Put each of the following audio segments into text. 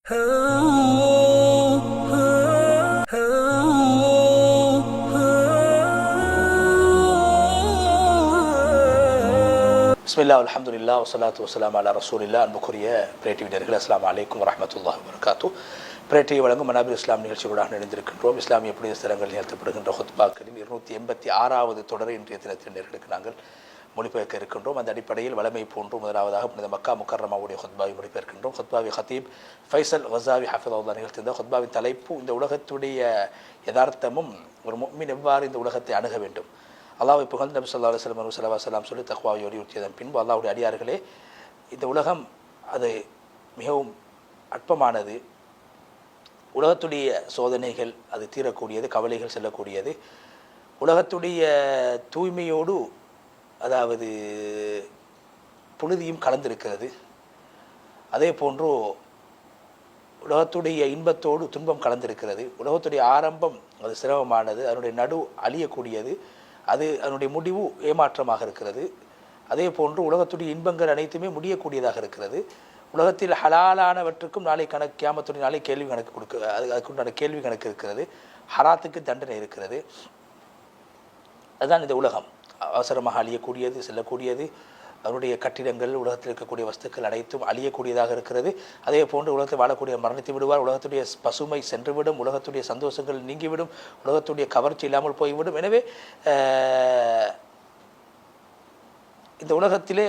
பிஸ்மில்லா அல்ஹம்துலில்லா வஸ்ஸலாத்து வஸ்ஸலாமு அலா ரசூலில்லா. அன்புக்குரிய பிரேட்டிவினர்கள், அஸ்ஸலாமு அலைக்கும் வரஹ்மத்துல்லாஹி வபரகாத்து. பிரேட்டிவி வழங்கும் மனாபிர் இஸ்லாம் நிகழ்ச்சியோடாக இணைந்திருக்கின்றோம். இஸ்லாமிய புனித ஸ்தலங்கள் நிகழ்த்தப்படுகின்ற ஹுத்பாக்களின் 286வது தொடரை இன்றைய தினத்தில் நேர்களுக்கு நாங்கள் மொழிபெயர்க்க இருக்கின்றோம். அந்த அடிப்படையில் வளமை போன்று முதலாவதாக புனித மக்கா முக்கர்ரமாவுடைய ஹுத்பாவை மொழிபெயர்க்கின்றோம். ஹுத்பாவி ஹத்தீப் ஃபைசல் வஸாவி ஹஃபிதஹுல்லாஹ் நிகழ்த்தியிருந்த ஹுத்பாவின் தலைப்பு இந்த உலகத்துடைய யதார்த்தமும் ஒரு முஃமின் எவ்வாறு இந்த உலகத்தை அணுக வேண்டும். அல்லாஹ்வை புகழ்ந்து நபி ஸல்லல்லாஹு அலைஹி வஸல்லம் ஸல்லல்லாஹு அலைஹி வஸல்லம் சொல்லி தக்வாவை வலியுறுத்தியதன் பின்பு அல்லாஹ்வுடைய அடியார்களே, இந்த உலகம் அது மிகவும் அற்பமானது. உலகத்துடைய சோதனைகள் அது தீரக்கூடியது, கவலைகள் செல்லக்கூடியது. உலகத்துடைய தூய்மையோடு அதாவது புழுதியும் கலந்திருக்கிறது. அதே போன்று உலகத்துடைய இன்பத்தோடு துன்பம் கலந்திருக்கிறது. உலகத்துடைய ஆரம்பம் அது சிரமமானது, அதனுடைய நடு அழியக்கூடியது, அது அதனுடைய முடிவு ஏமாற்றமாக இருக்கிறது. அதே போன்று உலகத்துடைய இன்பங்கள் அனைத்துமே முடியக்கூடியதாக இருக்கிறது. உலகத்தில் ஹலாலானவற்றுக்கும் நாளை கியாமத்துடைய நாளை கேள்வி கணக்கு அதுக்குண்டான கேள்வி கணக்கு இருக்கிறது. ஹராத்துக்கு தண்டனை இருக்கிறது. அதுதான் இந்த உலகம். அவசரமாக அழியக்கூடியது, செல்லக்கூடியது. அவருடைய கட்டிடங்கள், உலகத்தில் இருக்கக்கூடிய வஸ்துக்கள் அனைத்தும் அழியக்கூடியதாக இருக்கிறது. அதே போன்று உலகத்தில் வாழக்கூடிய மரணித்து விடுவார். உலகத்துடைய பசுமை சென்றுவிடும், உலகத்துடைய சந்தோஷங்கள் நீங்கிவிடும், உலகத்துடைய கவர்ச்சி இல்லாமல் போய்விடும். எனவே இந்த உலகத்திலே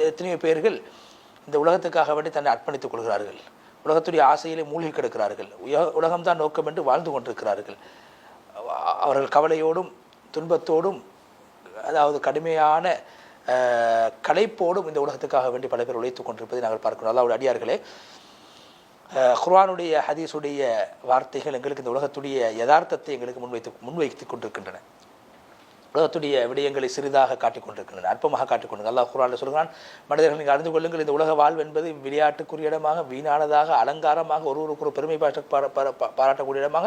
எத்தனையோ பேர்கள் இந்த உலகத்துக்காக வேண்டி தன்னை அர்ப்பணித்துக் கொள்கிறார்கள். உலகத்துடைய ஆசையிலே மூழ்கி கிடக்கிறார்கள். உலகம்தான் நோக்கம் என்று வாழ்ந்து கொண்டிருக்கிறார்கள். அவர்கள் கவலையோடும் துன்பத்தோடும் அதாவது கடுமையான களைப்போடும் இந்த உலகத்துக்காக வேண்டி பல பேர் உழைத்துக் கொண்டிருப்பதை நாங்கள் பார்க்கிறோம். அல்லாஹ்வுடைய அடியார்களே, குர்ஆனுடைய ஹதீஸுடைய வார்த்தைகள் எங்களுக்கு இந்த உலகத்துடைய யதார்த்தத்தை எங்களுக்கு முன்வைத்துக் கொண்டிருக்கின்றன. உலகத்துடைய விடயங்களை சிறிதாக காட்டிக் கொண்டிருக்கின்றன, அற்பமாக காட்டிக் கொண்டிருக்கின்றன. அல்லாஹ் குர்ஆனில் சொல்கிறான், மனிதர்கள் நீங்கள் அறிந்து கொள்ளுங்கள், இந்த உலக வாழ்வு என்பது விளையாட்டுக்குரிய இடமாக, வீணானதாக, அலங்காரமாக, ஒருவருக்கு ஒரு பெருமை பாராட்டக்கூடிய இடமாக,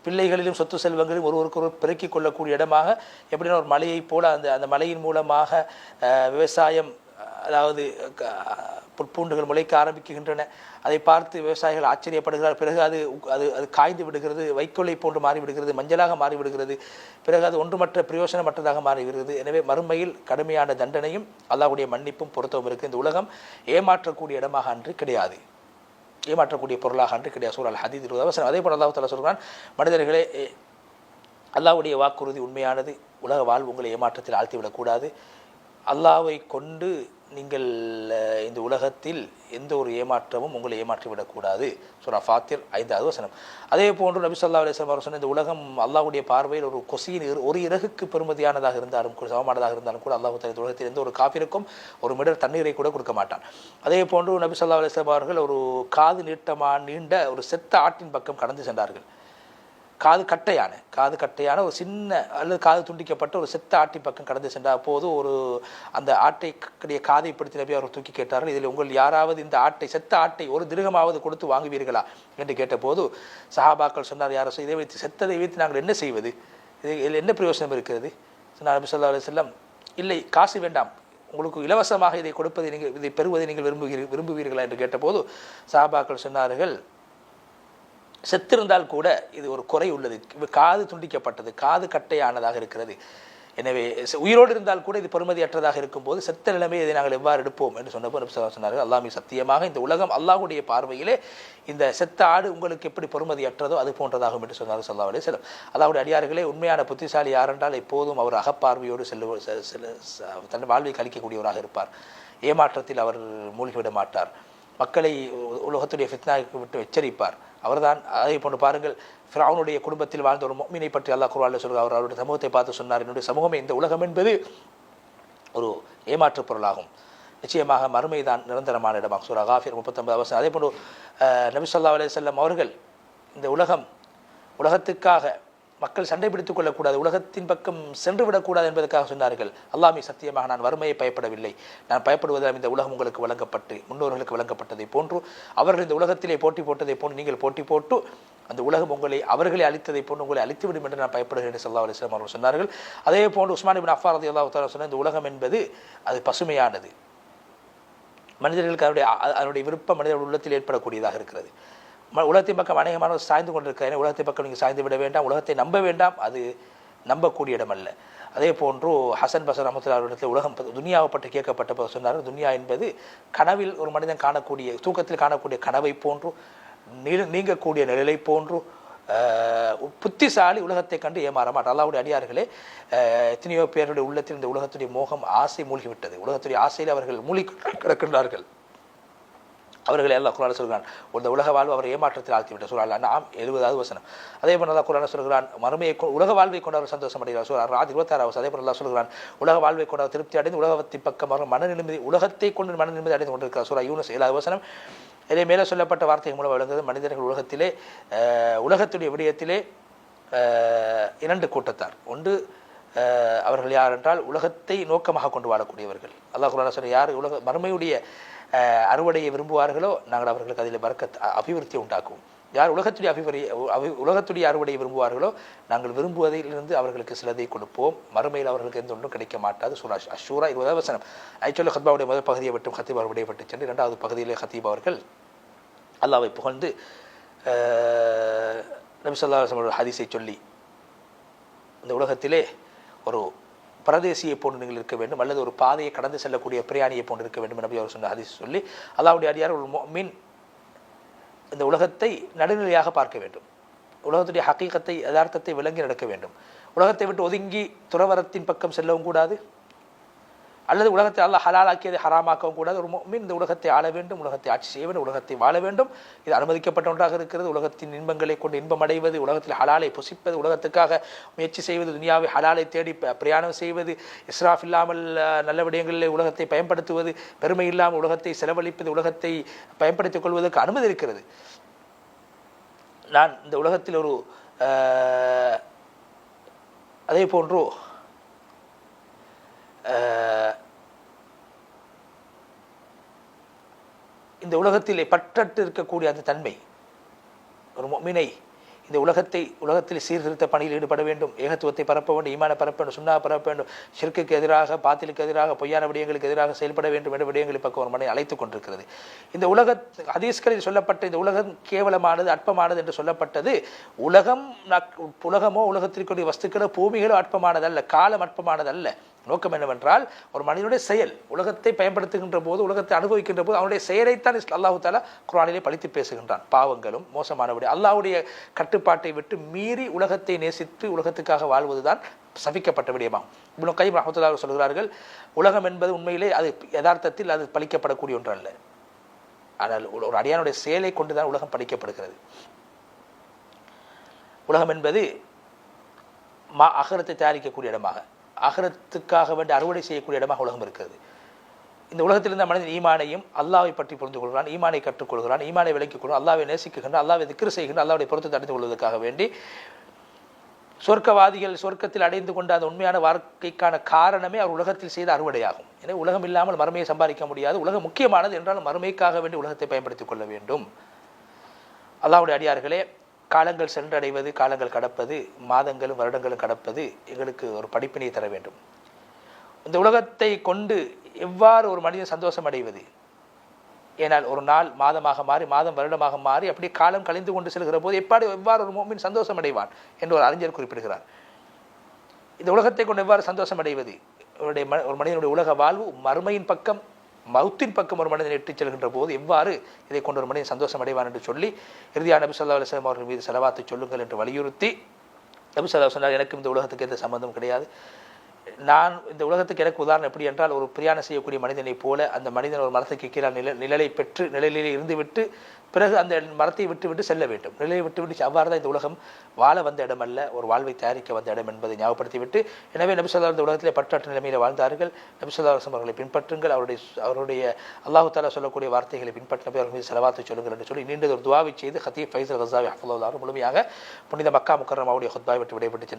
பிள்ளைகளிலும் சொத்து செல்வங்களிலும் ஒருவருக்கு ஒரு பெருக்கிக் கொள்ளக்கூடிய இடமாக, எப்படின்னா ஒரு மலையை போல அந்த மலையின் மூலமாக விவசாயம் அதாவது புற்பூண்டுகள் முளைக்க ஆரம்பிக்கின்றன. அதை பார்த்து விவசாயிகள் ஆச்சரியப்படுகிறார். பிறகு அது அது அது காய்ந்து விடுகிறது, வைக்கோலை போன்று மாறிவிடுகிறது, மஞ்சளாக மாறிவிடுகிறது. பிறகு அது ஒன்றுமற்ற பிரயோசனமற்றதாக மாறிவிடுகிறது. எனவே மறுமையில் கடுமையான தண்டனையும் அல்லாஹ்வுடைய மன்னிப்பும் பொருத்தவும் இருக்குது. இந்த உலகம் ஏமாற்றக்கூடிய இடமாக அன்று கிடையாது, ஏமாற்றக்கூடிய பொருளாக அன்று கிடையாது. சூரா அல் ஹதீத் 20 அதே போல் அல்லாஹ் தஆலா சொல்கிறான், மனிதர்களே, அல்லாஹ்வுடைய வாக்குறுதி உண்மையானது. உலக வாழ்வு உங்களை ஏமாற்றத்தில் ஆழ்த்திவிடக்கூடாது. அல்லாஹ்வை கொண்டு நீங்கள் இந்த உலகத்தில் எந்த ஒரு ஏமாற்றமும் உங்களை ஏமாற்றிவிடக்கூடாது. சூரா ஃபாத்திர் 5வது வசனம். அதே போன்று நபி ஸல்லல்லாஹு அலைஹி வஸல்லம் சொன்ன, இந்த உலகம் அல்லாஹ்வுடைய பார்வையில் ஒரு கொசியின் ஒரு இறகுக்கு பெருமதியானதாக இருந்தாலும் கூட, சமமானதாக இருந்தாலும் கூட, அல்லாஹ் தஆலா இந்த உலகத்தில் எந்த ஒரு காஃபிருக்கும் ஒரு மிடர் தண்ணீரை கூட கொடுக்க மாட்டான். அதே போன்று நபி ஸல்லல்லாஹு அலைஹி வஸல்லம் அவர்கள் ஒரு காது நீண்ட ஒரு செத்த ஆட்டின் பக்கம் கடந்து சென்றார்கள். காது கட்டையான ஒரு சின்ன அல்லது காது துண்டிக்கப்பட்ட ஒரு செத்த ஆட்டி பக்கம் கடந்து சென்ற போது அந்த ஆட்டைடைய காதை பிடித்து நபி அவர்கள் தூக்கி கேட்டார்கள், இதில் உங்கள் யாராவது இந்த செத்த ஆட்டை ஒரு திரகமாவது கொடுத்து வாங்குவீர்களா என்று கேட்டபோது சஹாபாக்கள் சொன்னார், யாரோ இதை வைத்து, செத்ததை வைத்து நாங்கள் என்ன செய்வது, இதில் என்ன பிரயோசனம் இருக்கிறது? சொன்னார் நபி ஸல்லல்லாஹு அலைஹி வஸல்லம், இல்லை, காசு வேண்டாம், உங்களுக்கு இலவசமாக இதை கொடுப்பதை இதை பெறுவதை நீங்கள் விரும்புவீர்களா என்று கேட்டபோது சஹாபாக்கள் சொன்னார்கள், செத்திருந்தால் கூட இது ஒரு குறை உள்ளது, காது துண்டிக்கப்பட்டது, காது கட்டையானதாக இருக்கிறது. எனவே உயிரோடு இருந்தால் கூட இது பெருமதியற்றதாக இருக்கும்போது செத்த நிலைமையை இதை நாங்கள் எவ்வாறு எடுப்போம் என்று சொன்னபோது நபி ஸல்லல்லாஹு அலைஹி வஸல்லம் சொன்னார்கள், அல்லாஹ் சத்தியமாக இந்த உலகம் அல்லாஹ்வுடைய பார்வையிலே இந்த செத்த ஆடு உங்களுக்கு எப்படி பெருமதியற்றதோ அது போன்றதாகும் என்று சொன்னார்கள் ஸல்லல்லாஹு அலைஹி வஸல்லம். அல்லாஹ்வுடைய அடியார்களே, உண்மையான புத்திசாலி யாரென்றால் எப்போதும் அவர் அகப்பார்வையோடு தன் வாழ்வை கழிக்கக்கூடியவராக இருப்பார். ஏமாற்றத்தில் அவர் மூழ்கிவிட மாட்டார். மக்களை உலகத்துடைய ஃபித்னாவுக்கு விட்டு எச்சரிப்பார். அவர்தான். அதே போன்று பாருங்கள், ஃபிரௌனுடைய குடும்பத்தில் வாழ்ந்த ஒரு முஃமினை பற்றி அல்லாஹ் குர்ஆனில் சொல்கிறார். அவர் அவருடைய சமூகத்தை பார்த்து சொன்னார், என்னுடைய சமூகமே, இந்த உலகம் என்பது ஒரு ஏமாற்றுப் பொருளாகும், நிச்சயமாக மறுமைதான் நிரந்தரமான இடமாகும். சூரா காஃபிர் 39 அதே போன்று நபி ஸல்லல்லாஹு அலைஹி வஸல்லம் அவர்கள் இந்த உலகத்துக்காக மக்கள் சண்டை பிடித்துக் கொள்ளக்கூடாது, உலகத்தின் பக்கம் சென்று விடக்கூடாது என்பதற்காக சொன்னார்கள், அல்லாஹ் சத்தியமாக நான் வறுமையை பயப்படவில்லை, நான் பயப்படுவதால் இந்த உலகம் உங்களுக்கு வழங்கப்பட்டு முன்னோர்களுக்கு வழங்கப்பட்டதை போன்று அவர்கள் இந்த உலகத்திலே போட்டி போட்டதை போன்று நீங்கள் போட்டி போட்டு அந்த உலகம் அவர்களை அழித்ததை போன்று உங்களை அழித்துவிடும் என்று நான் பயப்படுகிறேன் என்று ஸல்லல்லாஹு அலைஹி வஸல்லம் அவர்கள் சொன்னார்கள். அதே போன்று உஸ்மான் இப்னு அஃபான் ரலியல்லாஹு தஆலா சொன்ன, இந்த உலகம் என்பது அது பசுமையானது, மனிதர்களுக்கு அதனுடைய விருப்பம் மனிதர்கள் உள்ளத்தில் ஏற்படக்கூடியதாக இருக்கிறது. உலகத்தின் பக்கம் அநேகமானவர் சாய்ந்து கொண்டிருக்கிற உலகத்தின் பக்கம் நீங்கள் சாய்ந்து விட வேண்டாம், உலகத்தை நம்ப வேண்டாம், அது நம்பக்கூடிய இடம் அல்ல. அதே போன்று ஹசன் பசர் ரஹ்மத்துல்லாஹி உலகம் துனியாவை பற்றி கேட்கப்பட்ட சொன்னார், துனியா என்பது கனவில் ஒரு மனிதன் காணக்கூடிய தூக்கத்தில் காணக்கூடிய கனவை போன்று நீங்கக்கூடிய நிழலை போன்று புத்திசாலி உலகத்தை கண்டு ஏமாற மாட்டார். அல்லாஹ்வுடைய அடியார்களே, எத்தனையோ பேருடைய உள்ளத்தில் இந்த உலகத்துடைய மோகம் ஆசை மூழ்கிவிட்டது. உலகத்துடைய ஆசையில் அவர்கள் மூழ்கி கிடக்கின்றார்கள். அவர்களை அல்லாஹ் குர்ஆனில் சொல்கிறான், இந்த உலக வாழ்வு அவர் ஏமாற்றத்தில் ஆழ்த்திவிட்டார். சூரா அன்ஆம் 70வது வசனம். அதே போல அல்லாஹ் குர்ஆனில் சொல்கிறான், மறுமையை உலக வாழ்வை கொண்டு அவர் சந்தோஷம் அடைகிறார். சூரா ராத் 26வது. அதே போல அல்லாஹ் சொல்கிறான், உலக வாழ்வை கொண்டு அவர் திருப்தி அடைந்து உலகத்தின் பக்கம் அவர் மன நிம்மதி உலகத்தை கொண்டு மன நிம்மதி அடைந்து கொண்டிருக்கிறார். சூரா யூனுஸ் 7வது வசனம். இதே மேலே சொல்லப்பட்ட வார்த்தை மூலம் விளங்குகிறது, மனிதர்கள் உலகத்திலே உலகத்துடைய விடயத்திலே 2 கூட்டத்தார். ஒன்று அவர்கள் யார் என்றால் உலகத்தை நோக்கமாக கொண்டு வாழக்கூடியவர்கள். அல்லாஹ் குர்ஆனில் சொல்ற யார் மறுமையுடைய அறுவடையை விரும்புவார்களோ நாங்கள் அவர்களுக்கு அதில் அபிவிருத்தியை உண்டாக்குவோம். யார் உலகத்துடைய அறுவடையை விரும்புவார்களோ நாங்கள் விரும்புவதிலிருந்து அவர்களுக்கு சிலதை கொடுப்போம், மறுமையில் அவர்களுக்கு எந்த ஒன்றும் கிடைக்க மாட்டாது. சூரா அஷூரா 20வது வசனம். ஐச்சொல்ல ஹத்பாவுடைய முதல் பகுதியை விட்டும் ஹத்தீப் அவருடைய விட்டு சென்று 2வது பகுதியிலே ஹத்தீப் அவர்கள் அல்லாஹ்வை புகழ்ந்து நபி ஸல்லல்லாஹு அலைஹி வஸல்லம் ஹதீஸை சொல்லி, இந்த உலகத்திலே ஒரு பரதேசியை போன்று நீங்கள் இருக்க வேண்டும், அல்லது ஒரு பாதையை கடந்து செல்லக்கூடிய பிரயாணியை போன்று இருக்க வேண்டும் நபி அவர் சொன்ன ஹதீஸ் சொல்லி, அல்லாஹ்வுடைய அடியார் ஒரு முஃமின் இந்த உலகத்தை நடுநிலையாக பார்க்க வேண்டும், உலகத்துடைய ஹகீகத்தை யதார்த்தத்தை விளங்கி நடக்க வேண்டும். உலகத்தை விட்டு ஒதுங்கி துறவரத்தின் பக்கம் செல்லவும் கூடாது, அல்லது உலகத்தை அல்லாஹ் ஹலாலாக்கியதை ஹராமாக்கவும் கூடாது. ஒரு முஃமின் இந்த உலகத்தை ஆள வேண்டும், உலகத்தை ஆட்சி செய்ய வேண்டும், உலகத்தை வாழ வேண்டும். இது அனுமதிக்கப்பட்ட ஒன்றாக இருக்கிறது. உலகத்தின் இன்பங்களை கொண்டு இன்பம் அடைவது, உலகத்தில் ஹலாலை புசிப்பது, உலகத்துக்காக முயற்சி செய்வது, துனியாவை ஹலாலை தேடி பிரயாணம் செய்வது, இஸ்ராஃப் இல்லாமல் நல்ல விடயங்களில் உலகத்தை பயன்படுத்துவது, பெருமை இல்லாமல் உலகத்தை செலவழிப்பது, உலகத்தை பயன்படுத்திக் கொள்வதற்கு அனுமதி இருக்கிறது. நான் இந்த உலகத்தில் ஒரு அதே போன்று இந்த உலகத்திலே பற்றற்று இருக்கக்கூடிய அந்த தன்மை ஒரு முஃமினை இந்த உலகத்தில் சீர்திருத்த பணியில் ஈடுபட வேண்டும், ஏகத்துவத்தை பரப்ப வேண்டும், ஈமானை பரப்ப வேண்டும், சுன்னா பரப்ப வேண்டும், ஷிர்க்குக்கு எதிராக பாத்திலுக்கு எதிராக பொய்யான விடயங்களுக்கு எதிராக செயல்பட வேண்டும் என்ற விடயங்களை பக்கம் ஒரு மனிதனை அழைத்துக் கொண்டிருக்கிறது. இந்த ஹதீஸ்களில் சொல்லப்பட்ட இந்த உலகம் கேவலமானது அற்பமானது என்று சொல்லப்பட்டது உலகமோ உலகத்திற்குரிய வஸ்துக்களோ பூமிகளோ அற்பமானதல்ல, காலம் அற்பமானதல்ல. நோக்கம் என்னவென்றால் ஒரு மனிதனுடைய செயல், உலகத்தை பயன்படுத்துகின்ற போது, உலகத்தை அனுபவிக்கின்ற போது அவனுடைய செயலைத்தான் அல்லாஹ் தஆலா குர்ஆனிலே பழித்து பேசுகின்றான். பாவங்களும் மோசமானபடி அல்லாஹ்வுடைய கட்டுப்பாட்டை விட்டு மீறி உலகத்தை நேசித்து உலகத்துக்காக வாழ்வதுதான் சபிக்கப்பட்ட விடயமாகும். இப்னு கைம் ரஹ்மத்துல்லாஹி சொல்கிறார்கள், உலகம் என்பது உண்மையிலே அது யதார்த்தத்தில் அது பழிக்கப்படக்கூடிய ஒன்று அல்ல, ஆனால் ஒரு அடியானுடைய செயலை கொண்டுதான் உலகம் பழிக்கப்படுகிறது. உலகம் என்பது ஆகிரத்தை தயாரிக்கக்கூடிய இடமாக, ஆகிரத்துக்காக வேண்டி அறுவடை செய்யக்கூடிய இடமாக உலகம் இருக்கிறது. இந்த உலகத்தில் இருந்த மனிதன் ஈமானையும் அல்லாஹ்வை பற்றி புரிந்து கொள்கிறான், ஈமானை கற்றுக்கொள்கிறான், ஈமானை விளங்கிக் கொள்கிறான், அல்லாஹ்வை நேசிக்கின்றான், அல்லாஹ்வை திக்ர் செய்கின்றான், அல்லாஹ்வுடைய பொருத்தத்தை அடைந்து கொள்வதற்காக வேண்டி சொர்க்கவாதிகள் சொர்க்கத்தில் அடைந்து கொண்ட அந்த உண்மையான வாழ்க்கைக்கான காரணமே அவர் உலகத்தில் செய்த அறுவடையாகும். எனவே உலகம் இல்லாமல் மறுமையை சம்பாதிக்க முடியாது. உலகம் முக்கியமானது என்றாலும் மறுமைக்காக வேண்டி உலகத்தை பயன்படுத்திக் கொள்ள வேண்டும். அல்லாஹ்வுடைய அடியார்களே, காலங்கள் சென்றடைவது, காலங்கள் கடப்பது, மாதங்களும் வருடங்களும் கடப்பது எங்களுக்கு ஒரு படிப்பினை தர வேண்டும். இந்த உலகத்தை கொண்டு எவ்வாறு ஒரு மனிதன் சந்தோஷம் அடைவது? ஏனால் ஒரு நாள் மாதமாக மாறி, மாதம் வருடமாக மாறி, அப்படி காலம் கழிந்து கொண்டு செல்கிற போது எவ்வாறு ஒரு முஃமின் சந்தோஷம் அடைவான் என்று ஒரு அறிஞர் குறிப்பிடுகிறார். இந்த உலகத்தை கொண்டு எவ்வாறு சந்தோஷம் அடைவது? ஒரு மனிதனுடைய உலக வாழ்வு மறுமையின் பக்கம், மௌத்தின் பக்கம் ஒரு மனிதனை எட்டிச் செல்கின்ற போது எவ்வாறு இதை கொண்டு ஒரு மனிதன் சந்தோஷம் அடைவான் என்று சொல்லி இறுதியாக நபி ஸல்லல்லாஹு அலைஹி வஸல்லம் அவர்கள் மீது ஸலவாத்தை சொல்லுங்கள் என்று வலியுறுத்தி, நபி ஸல்லல்லாஹு சொன்னார், எனக்கு இந்த உலகத்துக்கு எந்த சம்பந்தம் கிடையாது. நான் இந்த உலகத்துக்கு எனக்கு உதாரணம் எப்படி என்றால், ஒரு பிரயாணம் செய்யக்கூடிய மனிதனை போல அந்த மனிதன் ஒரு மரத்துக்கு கீழே நிழலை பெற்று நிழலிலே இருந்துவிட்டு பிறகு அந்த மரத்தை விட்டு செல்ல வேண்டும். நிலையை விட்டு அவ்வாறு தான் இந்த உலகம் வாழ வந்த இடம் அல்ல, ஒரு வாழ்வை தயாரிக்க வந்த இடம் என்பதை ஞாபகப்படுத்திவிட்டு, எனவே நபி ஸல்லல்லாஹு இந்த உலகத்திலே பற்றற்ற நிலைமையில் வாழ்ந்தார்கள். நபி ஸல்லல்லாஹு அலைஹி வஸல்லம் அவர்களை பின்பற்றுங்கள், அவருடைய அல்லாஹ் தஆலா சொல்லக்கூடிய வார்த்தைகளை பின்பற்ற நபி அவர்கள் மீது ஸலவாத்தை சொல்லுங்கள் என்று சொல்லி நீண்ட ஒரு துஆவை செய்து ஹதீப் ஃபைசல் கஸாவி ஹஃபிظஹுல்லாஹ் முழுமையாக புனித மக்கா முக்கர்ரமாவுடைய ஹுத்பாவை விட்டு விடைபெற்று சென்றார்.